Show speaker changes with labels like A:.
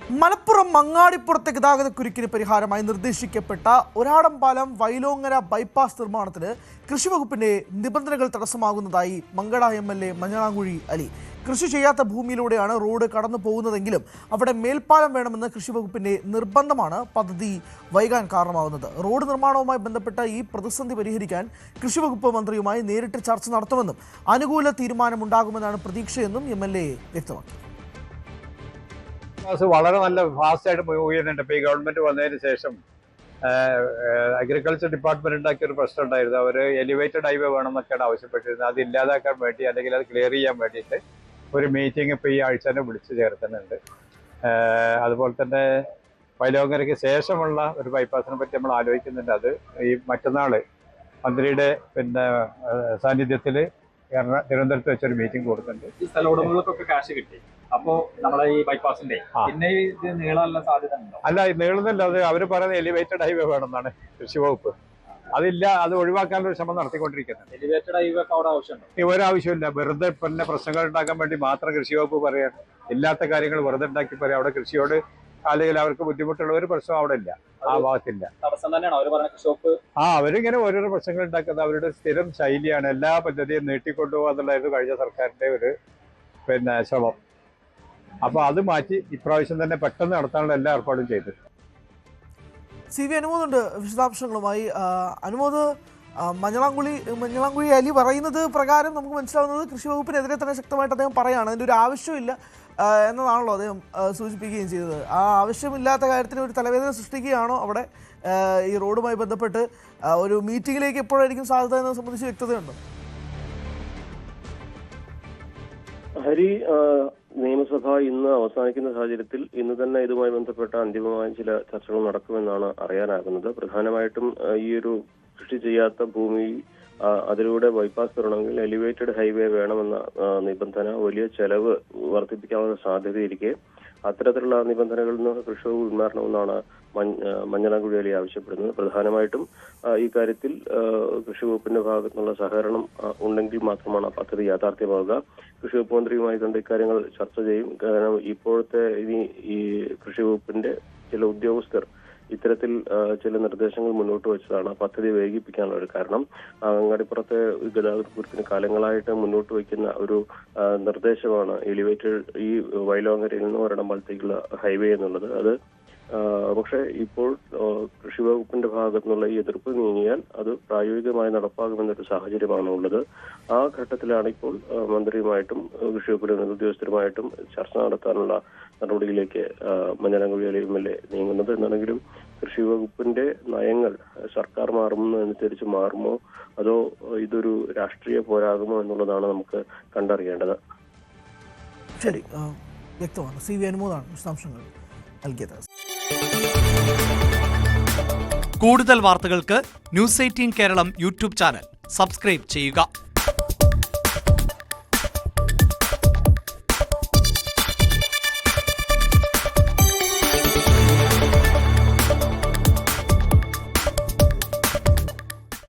A: മലപ്പുറം മങ്ങാടിപ്പുറത്തെ ഗതാഗതക്കുരുക്കിന് പരിഹാരമായി നിർദ്ദേശിക്കപ്പെട്ട ഒരാടംപാലം വൈലോങ്ങര ബൈപ്പാസ് നിർമ്മാണത്തിന് കൃഷിവകുപ്പിന്റെ നിബന്ധനകൾ തടസ്സമാകുന്നതായി മങ്കട MLA മഞ്ഞളാംകുഴി അലി. കൃഷി ചെയ്യാത്ത ഭൂമിയിലൂടെയാണ് റോഡ് കടന്നു പോകുന്നതെങ്കിലും അവിടെ മേൽപ്പാലം വേണമെന്ന് കൃഷിവകുപ്പിന്റെ നിർബന്ധമാണ് പദ്ധതി വൈകാൻ കാരണമാകുന്നത്. റോഡ് നിർമ്മാണവുമായി ബന്ധപ്പെട്ട ഈ പ്രതിസന്ധി പരിഹരിക്കാൻ കൃഷിവകുപ്പ് മന്ത്രിയുമായി നേരിട്ട് ചർച്ച നടത്തുമെന്നും അനുകൂല തീരുമാനമുണ്ടാകുമെന്നാണ് പ്രതീക്ഷയെന്നും MLA വ്യക്തമാക്കി.
B: വളരെ നല്ല ഫാസ്റ്റായിട്ട് മൂവ് ചെയ്യുന്നുണ്ട്. ഇപ്പോൾ ഈ ഗവൺമെന്റ് വന്നതിന് ശേഷം അഗ്രികൾച്ചർ ഡിപ്പാർട്ട്മെന്റ് ഉണ്ടാക്കിയ ഒരു പ്രശ്നം ഉണ്ടായിരുന്നു. അവർ എലിവേറ്റഡ് ഹൈവേ വേണമെന്നൊക്കെയാണ് ആവശ്യപ്പെട്ടിരുന്നത്. അത് ഇല്ലാതാക്കാൻ വേണ്ടി അല്ലെങ്കിൽ അത് ക്ലിയർ ചെയ്യാൻ വേണ്ടിയിട്ട് ഒരു മീറ്റിംഗ് ഇപ്പോൾ ഈ ആഴ്ച തന്നെ വിളിച്ചു ചേർക്കുന്നുണ്ട്. അതുപോലെ തന്നെ വൈലോങ്ങരയ്ക്ക് ശേഷമുള്ള ഒരു ബൈപ്പാസിനെ പറ്റി നമ്മൾ ആലോചിക്കുന്നുണ്ട്. അത് ഈ മറ്റന്നാൾ മന്ത്രിയുടെ സാന്നിധ്യത്തിൽ തിരുവനന്തപുരത്ത് വെച്ചൊരു മീറ്റിംഗ് കൊടുക്കുന്നുണ്ട്.
C: ഈ സ്ഥല ഉടമകൾക്കൊക്കെ കാശ് കിട്ടി. അപ്പോ നമ്മളെ ഈ ബൈപ്പാസിന്റെ പിന്നെ ഇത് നീളാനുള്ള സാധ്യത ഉണ്ടോ?
B: അല്ല, നീളുന്നില്ല. അത് അവർ പറയുന്നത് എലിവേറ്റഡ് ഹൈവേ വേണമെന്നാണ് കൃഷി വകുപ്പ്. അതില്ല, അത് ഒഴിവാക്കാനുള്ള ശ്രമം നടത്തിക്കൊണ്ടിരിക്കുന്നത്.
C: എലിവേറ്റഡ് ഹൈവേ അവിടെ ആവശ്യമുണ്ടോ?
B: ഒരാവശ്യമില്ല. വെറുതെ പിന്നെ പ്രശ്നങ്ങൾ ഉണ്ടാക്കാൻ വേണ്ടി മാത്രം കൃഷി വകുപ്പ് പറയാൻ ഇല്ലാത്ത കാര്യങ്ങൾ വെറുതെ ഉണ്ടാക്കി പറയാം. അവിടെ കൃഷിയോട് അല്ലെങ്കിൽ അവർക്ക് ബുദ്ധിമുട്ടുള്ള ഒരു പ്രശ്നം അവിടെ ഇല്ല, ആ ഭാഗത്തില്ല.
C: തടസ്സം തന്നെയാണ് അവർ പറഞ്ഞ കൃഷി വകുപ്പ്.
B: അവരിങ്ങനെ ഓരോരോ പ്രശ്നങ്ങൾ ഉണ്ടാക്കുന്നത് അവരുടെ സ്ഥിരം ശൈലിയാണ്. എല്ലാ പദ്ധതിയും നീട്ടിക്കൊണ്ടുപോകുക എന്നുള്ളതായിരുന്നു കഴിഞ്ഞ സർക്കാരിന്റെ ഒരു ശ്രമം. അപ്പൊ അത് മാറ്റി ഇപ്രാവശ്യം തന്നെ പെട്ടെന്ന് നടത്താനുള്ള എല്ലാ ഏർപ്പാടും ചെയ്തു.
A: CV അനുമോദുണ്ട് വിശദാംശങ്ങളുമായി. അനുമോദ്, മഞ്ഞളാംകുഴി അലി പറയുന്നത് പ്രകാരം നമുക്ക് മനസ്സിലാവുന്നത് കൃഷി വകുപ്പിനെതിരെ തന്നെ ശക്തമായിട്ട് അദ്ദേഹം പറയുകയാണ്. അതിൻ്റെ ഒരു ആവശ്യമില്ല എന്നതാണല്ലോ അദ്ദേഹം സൂചിപ്പിക്കുകയും ചെയ്തത്. ആ ആവശ്യമില്ലാത്ത കാര്യത്തിന് ഒരു തലവേദന സൃഷ്ടിക്കുകയാണോ അവിടെ ഈ റോഡുമായി ബന്ധപ്പെട്ട് ഒരു മീറ്റിംഗിലേക്ക് എപ്പോഴായിരിക്കും സാധ്യത എന്നത് സംബന്ധിച്ച് വ്യക്തതയുണ്ടോ?
D: ഹരി, നിയമസഭ ഇന്ന് അവസാനിക്കുന്ന സാഹചര്യത്തിൽ ഇന്ന് തന്നെ ഇതുമായി ബന്ധപ്പെട്ട അന്തിമമായ ചില ചർച്ചകൾ നടക്കുമെന്നാണ് അറിയാനാകുന്നത്. പ്രധാനമായിട്ടും ഈ ഒരു കൃഷി ചെയ്യാത്ത ഭൂമി അതിലൂടെ ബൈപ്പാസ് വരണമെങ്കിൽ എലിവേറ്റഡ് ഹൈവേ വേണമെന്ന നിബന്ധന വലിയ ചെലവ് വർദ്ധിപ്പിക്കാനുള്ള സാധ്യതയിരിക്കെ അത്തരത്തിലുള്ള നിബന്ധനകളിൽ നിന്ന് കൃഷി വകുപ്പ് പിന്മാറണമെന്നാണ് മഞ്ഞളാംകുഴി അലി ആവശ്യപ്പെടുന്നത്. പ്രധാനമായിട്ടും ഈ കാര്യത്തിൽ കൃഷി വകുപ്പിന്റെ ഭാഗത്തുനിന്നുള്ള സഹകരണം ഉണ്ടെങ്കിൽ മാത്രമാണ് പദ്ധതി യാഥാർത്ഥ്യമാവുക. കൃഷി വകുപ്പ് മന്ത്രിയുമായി കണ്ട് ഇക്കാര്യങ്ങൾ ചർച്ച ചെയ്യും. കാരണം ഇപ്പോഴത്തെ ഈ കൃഷി വകുപ്പിന്റെ ചില ഉദ്യോഗസ്ഥർ ഇത്തരത്തിൽ ചില നിർദ്ദേശങ്ങൾ മുന്നോട്ട് വെച്ചതാണ് പദ്ധതി വൈകിപ്പിക്കാനുള്ള ഒരു കാരണം. അങ്ങാടിപ്പുറത്തെ ഗതാഗതക്കുരുക്കിന് കാലങ്ങളായിട്ട് മുന്നോട്ട് വയ്ക്കുന്ന ഒരു നിർദ്ദേശമാണ് എലിവേറ്റഡ് ഈ വൈലോങ്ങരയിൽ നിന്ന് ഒരെണ്ണമ്പലത്തേക്കുള്ള ഹൈവേ എന്നുള്ളത്. അത് പക്ഷെ ഇപ്പോൾ കൃഷി വകുപ്പിന്റെ ഭാഗത്തു നിന്നുള്ള ഈ എതിർപ്പ് നീങ്ങിയാൽ അത് പ്രായോഗികമായി നടപ്പാകുമെന്നൊരു സാഹചര്യമാണ് ഉള്ളത്. ആ ഘട്ടത്തിലാണ് ഇപ്പോൾ മന്ത്രിയുമായിട്ടും കൃഷി വകുപ്പിന്റെ ഉദ്യോഗസ്ഥരുമായിട്ടും ചർച്ച നടത്താനുള്ള നടപടിയിലേക്ക് മഞ്ഞളാംകുഴി അലി MLA നീങ്ങുന്നത്. എന്നാണെങ്കിലും കൃഷി വകുപ്പിന്റെ നയങ്ങൾ സർക്കാർ മാറുന്നതനുസരിച്ച് മാറുമോ അതോ ഇതൊരു രാഷ്ട്രീയ പോരാകുമോ എന്നുള്ളതാണ് നമുക്ക് കണ്ടറിയേണ്ടത്.
A: ശരി, വ്യക്തമാണ്. CV അനുമോദാണ് വിശദാംശങ്ങൾ നൽകിയത്.
E: കൂടുതൽ വാർത്തകൾക്ക് News 18 Keralam YouTube channel subscribe ചെയ്യുക.